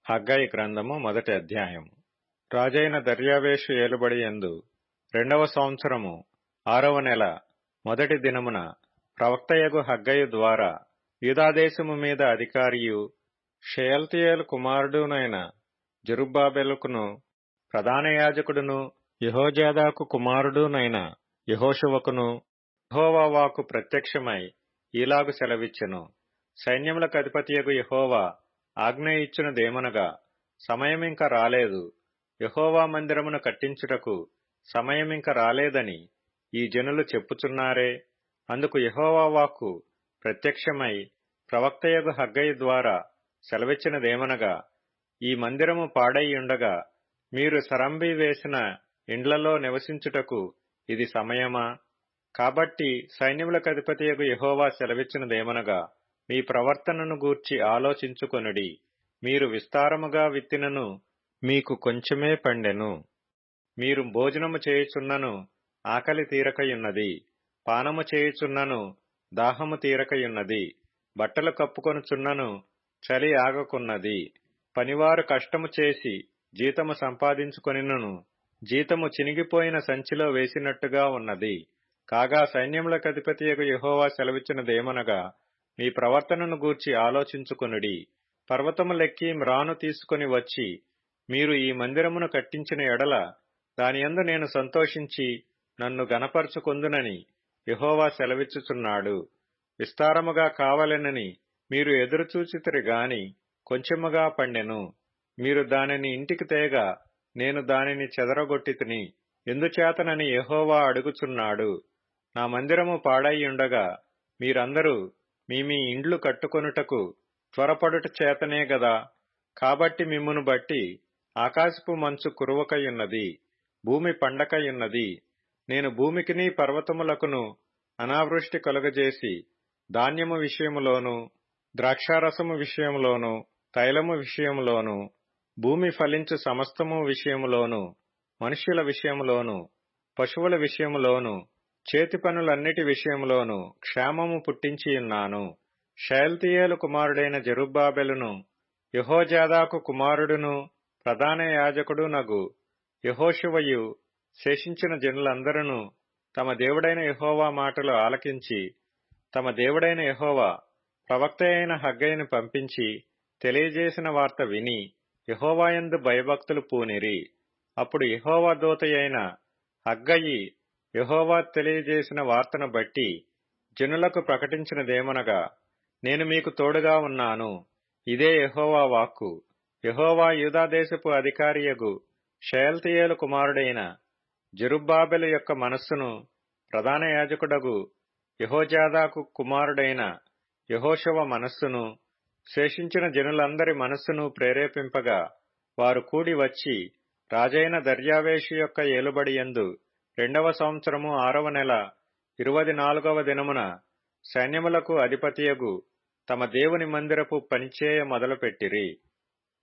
హగ్గయి గ్రంథము మొదటి అధ్యాయము. రాజైన దర్యావేషు ఏలుబడి యందు 2వ సంవత్సరము 6వ నెల మొదటి దినమున ప్రవక్తయగు హగ్గయి ద్వారా యూదాదేశము మీద అధికారియు షయల్తీయేలు కుమారుడునైన జెరుబ్బాబెలుకును ప్రధాన యాజకుడును యెహోజాదాకు కుమారుడునైన యెహోషువకును యెహోవా వాక్కు ప్రత్యక్షమై ఈలాగు సెలవిచ్చెను. సైన్యములకు అధిపతియగు యెహోవా ఆజ్ఞ ఇచ్చినదేమనగా, సమయమింక రాలేదు, యెహోవా మందిరమును కట్టించుటకు సమయమింక రాలేదని ఈ జనులు చెప్పుచున్నారే. అందుకు యెహోవా వాక్కు ప్రత్యక్షమై ప్రవక్తయగు హగ్గయి ద్వారా సెలవిచ్చినదేమనగా, ఈ మందిరము పాడైయుండగా మీరు సరంబి వేసిన ఇండ్లలో నివసించుటకు ఇది సమయమా? కాబట్టి సైన్యములకు అధిపతియగు యెహోవా సెలవిచ్చినదేమనగా, మీ ప్రవర్తనను గూర్చి ఆలోచించుకొనుడి. మీరు విస్తారముగా విత్తినను మీకు కొంచెమే పండెను. మీరు భోజనము చేయుచున్నను ఆకలి తీరకయున్నది, పానము చేయుచున్నను దాహము తీరకయున్నది, బట్టలు కప్పుకొనుచున్నను చలి ఆగకున్నది. పనివారు కష్టము చేసి జీతము సంపాదించుకొనినను జీతము చినిగిపోయిన సంచిలో వేసినట్టుగా ఉన్నది. కాగా సైన్యములకు అధిపతియగు యెహోవా సెలవిచ్చినదేమనగా, మీ ప్రవర్తనను గూర్చి ఆలోచించుకొనుడి. పర్వతములెక్కి మ్రాను తీసుకొని వచ్చి మీరు ఈ మందిరమును కట్టించిన ఎడల దానియందు నేను సంతోషించి నన్ను గనపరచుకొందునని యెహోవా సెలవిచ్చుచున్నాడు. విస్తారముగా కావలెనని మీరు ఎదురుచూచితిరి గాని కొంచెముగా పండెను. మీరు దానిని ఇంటికి తేగా నేను దానిని చెదరగొట్టితిని. ఎందుచేతనని యెహోవా అడుగుచున్నాడు. నా మందిరము పాడైయుండగా మీరందరూ మీ ఇండ్లు కట్టుకొనుటకు త్వరపడుట చేతనే గదా. కాబట్టి మిమ్మును బట్టి ఆకాశపు మంచు కురువకయున్నది, భూమి పండకయున్నది. నేను భూమికిని పర్వతములకును అనావృష్టి కలుగజేసి ధాన్యము విషయములోను ద్రాక్షారసము విషయములోను తైలము విషయములోను భూమి ఫలించు సమస్తము విషయములోను మనుష్యుల విషయములోను పశువుల విషయములోను చేతి పనులన్నిటి విషయములోను క్షేమము పుట్టించియున్నాను. షయల్తీయేలు కుమారుడైన జెరుబ్బాబెలును యెహోజాదాకు కుమారుడును ప్రధాన యాజకుడునగు యెహోషువయు శేషించిన జనులందరూ తమ దేవుడైన యెహోవా మాటలు ఆలకించి తమ దేవుడైన యెహోవా ప్రవక్త అయిన హగ్గయిని పంపించి తెలియజేసిన వార్త విని యెహోవాయందు భయభక్తులు పూనిరి. అప్పుడు యెహోవా దూతయైన హగ్గయి యెహోవా తెలియజేసిన వార్తను బట్టి జనులకు ప్రకటించినదేమనగా, నేను మీకు తోడుగా ఉన్నాను. ఇదే యెహోవా వాక్కు. యెహోవా యూదాదేశపు అధికారియగు షయల్తీయేలు కుమారుడైన జెరుబ్బాబెలు యొక్క మనస్సును ప్రధాన యాజకుడగు యెహోజాదాకు కుమారుడైన యెహోషువ మనస్సును శేషించిన జనులందరి మనస్సును ప్రేరేపింపగా వారు కూడి వచ్చి రాజైన దర్యావేషు యొక్క ఏలుబడి యందు 2వ సంవత్సరము 6వ నెల 24వ దినమున సైన్యములకు అధిపతియగు తమ దేవుని మందిరపు పనిచేయ మొదలుపెట్టిరి.